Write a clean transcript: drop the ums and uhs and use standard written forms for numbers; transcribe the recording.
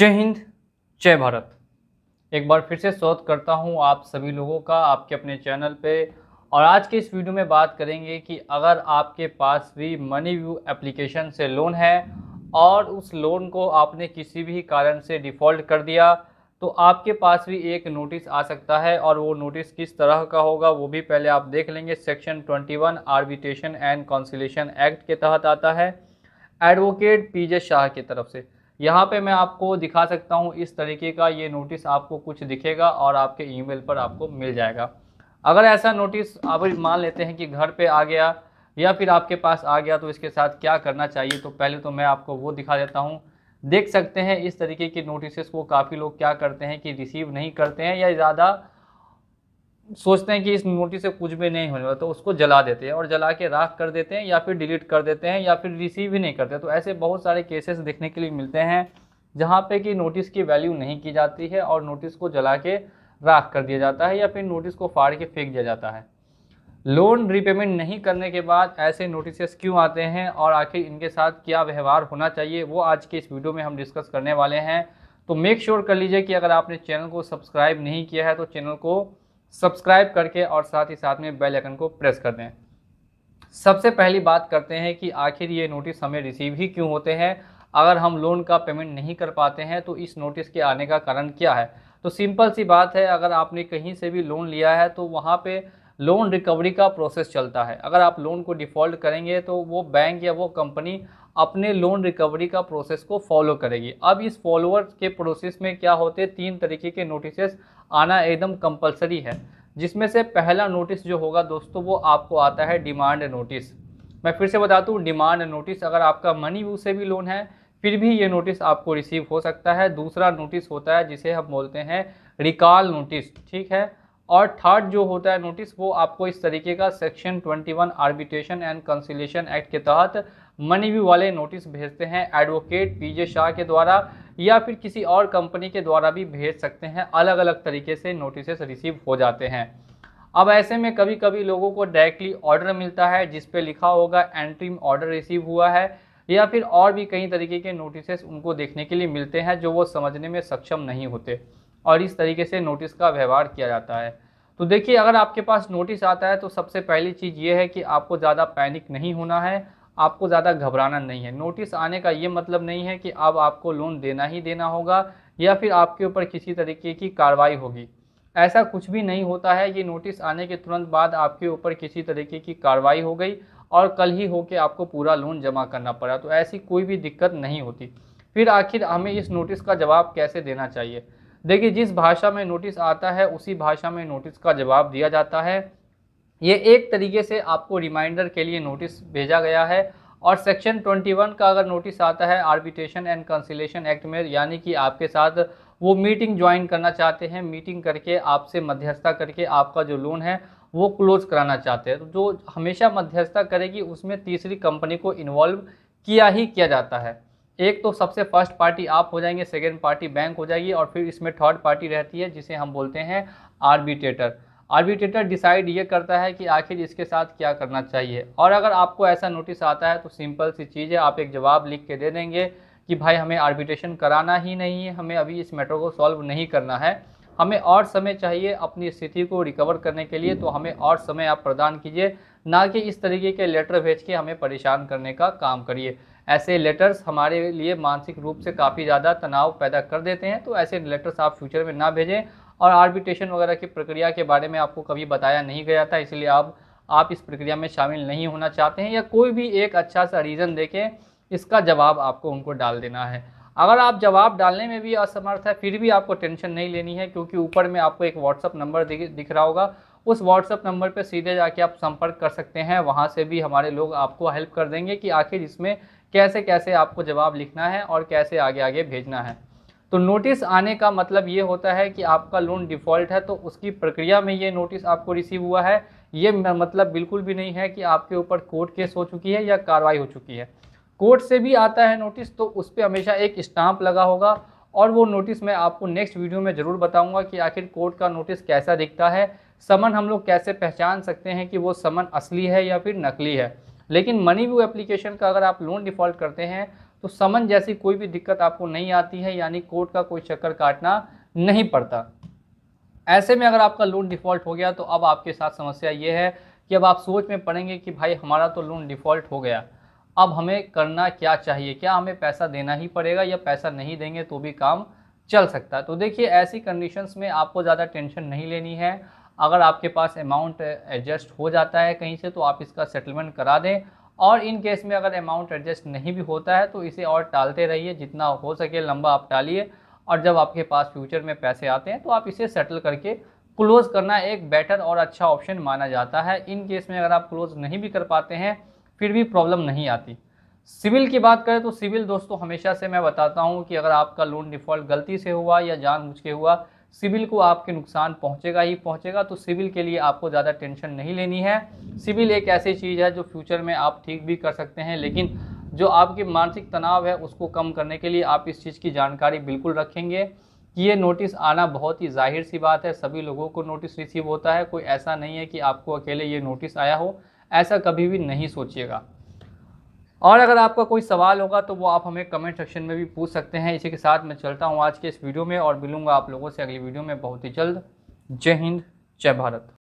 जय हिंद, जय भारत। एक बार फिर से स्वागत करता हूं आप सभी लोगों का आपके अपने चैनल पे। और आज के इस वीडियो में बात करेंगे कि अगर आपके पास भी मनीव्यू एप्लीकेशन से लोन है और उस लोन को आपने किसी भी कारण से डिफ़ॉल्ट कर दिया तो आपके पास भी एक नोटिस आ सकता है। और वो नोटिस किस तरह का होगा वो भी पहले आप देख लेंगे। Section 21 arbitration and conciliation act के तहत आता है, एडवोकेट पीजे शाह की तरफ से। यहाँ पे मैं आपको दिखा सकता हूँ इस तरीके का ये नोटिस आपको कुछ दिखेगा और आपके ईमेल पर आपको मिल जाएगा। अगर ऐसा नोटिस आप मान लेते हैं कि घर पे आ गया या फिर आपके पास आ गया तो इसके साथ क्या करना चाहिए, तो पहले तो मैं आपको वो दिखा देता हूँ। देख सकते हैं इस तरीके की नोटिस को काफ़ी लोग क्या करते हैं कि रिसीव नहीं करते हैं या ज़्यादा सोचते हैं कि इस नोटिस से कुछ भी नहीं होने वाला, तो उसको जला देते हैं और जला के राख कर देते हैं या फिर डिलीट कर देते हैं या फिर रिसीव ही नहीं करते। तो ऐसे बहुत सारे केसेस देखने के लिए मिलते हैं जहाँ पे कि नोटिस की वैल्यू नहीं की जाती है और नोटिस को जला के राख कर दिया जाता है या फिर नोटिस को फाड़ के फेंक दिया जाता है। लोन रिपेमेंट नहीं करने के बाद ऐसे नोटिस क्यों आते हैं और आखिर इनके साथ क्या व्यवहार होना चाहिए, वो आज के इस वीडियो में हम डिस्कस करने वाले हैं। तो मेक श्योर कर लीजिए कि अगर आपने चैनल को सब्सक्राइब नहीं किया है तो चैनल को सब्सक्राइब करके और साथ ही साथ में बेल आइकन को प्रेस कर दें। सबसे पहली बात करते हैं कि आखिर ये नोटिस हमें रिसीव ही क्यों होते हैं। अगर हम लोन का पेमेंट नहीं कर पाते हैं तो इस नोटिस के आने का कारण क्या है। तो सिंपल सी बात है, अगर आपने कहीं से भी लोन लिया है तो वहाँ पे लोन रिकवरी का प्रोसेस चलता है। अगर आप लोन को डिफ़ॉल्ट करेंगे तो वो बैंक या वो कंपनी अपने लोन रिकवरी का प्रोसेस को फॉलो करेगी। अब इस फॉलोअर के प्रोसेस में क्या होते हैं, 3 तरीके के नोटिस आना एकदम कंपलसरी है। जिसमें से पहला नोटिस जो होगा दोस्तों वो आपको आता है डिमांड नोटिस। मैं फिर से बता दूं, डिमांड नोटिस अगर आपका मनीव्यू से भी लोन है फिर भी ये नोटिस आपको रिसीव हो सकता है। दूसरा नोटिस होता है जिसे हम बोलते हैं रिकॉल नोटिस, ठीक है। और थर्ड जो होता है नोटिस वो आपको इस तरीके का section 21 arbitration and conciliation act के तहत मनीव्यू वाले नोटिस भेजते हैं एडवोकेट पीजे शाह के द्वारा या फिर किसी और कंपनी के द्वारा भी भेज सकते हैं। अलग अलग तरीके से नोटिस रिसीव हो जाते हैं। अब ऐसे में कभी कभी लोगों को डायरेक्टली ऑर्डर मिलता है जिस पे लिखा होगा एंट्रीम ऑर्डर रिसीव हुआ है, या फिर और भी कई तरीके के नोटिस उनको देखने के लिए मिलते हैं जो वो समझने में सक्षम नहीं होते और इस तरीके से नोटिस का व्यवहार किया जाता है। तो देखिए, अगर आपके पास नोटिस आता है तो सबसे पहली चीज़ ये है कि आपको ज़्यादा पैनिक नहीं होना है, आपको ज़्यादा घबराना नहीं है। नोटिस आने का ये मतलब नहीं है कि अब आपको लोन देना ही देना होगा या फिर आपके ऊपर किसी तरीके की कार्रवाई होगी। ऐसा कुछ भी नहीं होता है। ये नोटिस आने के तुरंत बाद आपके ऊपर किसी तरीके की कार्रवाई हो गई और कल ही होके आपको पूरा लोन जमा करना पड़ा, तो ऐसी कोई भी दिक्कत नहीं होती। फिर आखिर हमें इस नोटिस का जवाब कैसे देना चाहिए। देखिए, जिस भाषा में नोटिस आता है उसी भाषा में नोटिस का जवाब दिया जाता है। ये एक तरीके से आपको रिमाइंडर के लिए नोटिस भेजा गया है। और सेक्शन 21 का अगर नोटिस आता है आर्बिट्रेशन एंड कंसिलिएशन एक्ट में, यानी कि आपके साथ वो मीटिंग ज्वाइन करना चाहते हैं, मीटिंग करके आपसे मध्यस्थता करके आपका जो लोन है वो क्लोज कराना चाहते हैं, तो जो हमेशा मध्यस्थता करेगी उसमें तीसरी कंपनी को इन्वॉल्व किया ही किया जाता है। एक तो सबसे फर्स्ट पार्टी आप हो जाएंगे, सेकेंड पार्टी बैंक हो जाएगी और फिर इसमें थर्ड पार्टी रहती है जिसे हम बोलते हैं आर्बिट्रेटर। आर्बिट्रेटर डिसाइड ये करता है कि आखिर इसके साथ क्या करना चाहिए। और अगर आपको ऐसा नोटिस आता है तो सिंपल सी चीज़ है, आप एक जवाब लिख के दे देंगे कि भाई हमें आर्बिट्रेशन कराना ही नहीं है, हमें अभी इस मैटर को सॉल्व नहीं करना है, हमें और समय चाहिए अपनी स्थिति को रिकवर करने के लिए, तो हमें और समय आप प्रदान कीजिए, ना कि इस तरीके के लेटर भेज के हमें परेशान करने का काम करिए। ऐसे लेटर्स हमारे लिए मानसिक रूप से काफ़ी ज़्यादा तनाव पैदा कर देते हैं, तो ऐसे लेटर्स आप फ्यूचर में ना भेजें। और आर्बिट्रेशन वगैरह की प्रक्रिया के बारे में आपको कभी बताया नहीं गया था, इसलिए आप इस प्रक्रिया में शामिल नहीं होना चाहते हैं, या कोई भी एक अच्छा सा रीज़न देके इसका जवाब आपको उनको डाल देना है। अगर आप जवाब डालने में भी असमर्थ है फिर भी आपको टेंशन नहीं लेनी है, क्योंकि ऊपर में आपको एक व्हाट्सअप नंबर दिख रहा होगा। उस व्हाट्सअप नंबर पर सीधे जाके आप संपर्क कर सकते हैं, वहाँ से भी हमारे लोग आपको हेल्प कर देंगे कि आखिर इसमें कैसे कैसे आपको जवाब लिखना है और कैसे आगे आगे भेजना है। तो नोटिस आने का मतलब ये होता है कि आपका लोन डिफ़ॉल्ट है तो उसकी प्रक्रिया में ये नोटिस आपको रिसीव हुआ है। ये मतलब बिल्कुल भी नहीं है कि आपके ऊपर कोर्ट केस हो चुकी है या कार्रवाई हो चुकी है। कोर्ट से भी आता है नोटिस तो उस पर हमेशा एक स्टाम्प लगा होगा, और वो नोटिस मैं आपको नेक्स्ट वीडियो में ज़रूर बताऊंगा कि आखिर कोर्ट का नोटिस कैसा दिखता है। समन हम लोग कैसे पहचान सकते हैं कि वो समन असली है या फिर नकली है। लेकिन मनीव्यू एप्लीकेशन का अगर आप लोन डिफ़ॉल्ट करते हैं तो समन जैसी कोई भी दिक्कत आपको नहीं आती है, यानी कोर्ट का कोई चक्कर काटना नहीं पड़ता। ऐसे में अगर आपका लोन डिफ़ॉल्ट हो गया तो अब आपके साथ समस्या ये है कि अब आप सोच में पड़ेंगे कि भाई हमारा तो लोन डिफ़ॉल्ट हो गया, अब हमें करना क्या चाहिए? क्या हमें पैसा देना ही पड़ेगा या पैसा नहीं देंगे तो भी काम चल सकता है? तो देखिए, ऐसी कंडीशंस में आपको ज़्यादा टेंशन नहीं लेनी है। अगर आपके पास अमाउंट एडजस्ट हो जाता है कहीं से तो आप इसका सेटलमेंट करा दें, और इन केस में अगर अमाउंट एडजस्ट नहीं भी होता है तो इसे और टालते रहिए, जितना हो सके लंबा आप टालिए, और जब आपके पास फ्यूचर में पैसे आते हैं तो आप इसे सेटल करके क्लोज़ करना एक बेटर और अच्छा ऑप्शन माना जाता है। इन केस में अगर आप क्लोज़ नहीं भी कर पाते हैं फिर भी प्रॉब्लम नहीं आती। सिविल की बात करें तो सिविल दोस्तों हमेशा से मैं बताता हूं कि अगर आपका लोन डिफ़ॉल्ट गलती से हुआ या जानबूझ के हुआ, सिविल को आपके नुकसान पहुंचेगा ही पहुंचेगा। तो सिविल के लिए आपको ज़्यादा टेंशन नहीं लेनी है। सिविल एक ऐसी चीज़ है जो फ्यूचर में आप ठीक भी कर सकते हैं, लेकिन जो आपकी मानसिक तनाव है उसको कम करने के लिए आप इस चीज़ की जानकारी बिल्कुल रखेंगे कि ये नोटिस आना बहुत ही ज़ाहिर सी बात है। सभी लोगों को नोटिस रिसीव होता है, कोई ऐसा नहीं है कि आपको अकेले ये नोटिस आया हो, ऐसा कभी भी नहीं सोचिएगा। और अगर आपका कोई सवाल होगा तो वो आप हमें कमेंट सेक्शन में भी पूछ सकते हैं। इसी के साथ मैं चलता हूँ आज के इस वीडियो में और मिलूंगा आप लोगों से अगली वीडियो में बहुत ही जल्द। जय हिंद, जय भारत।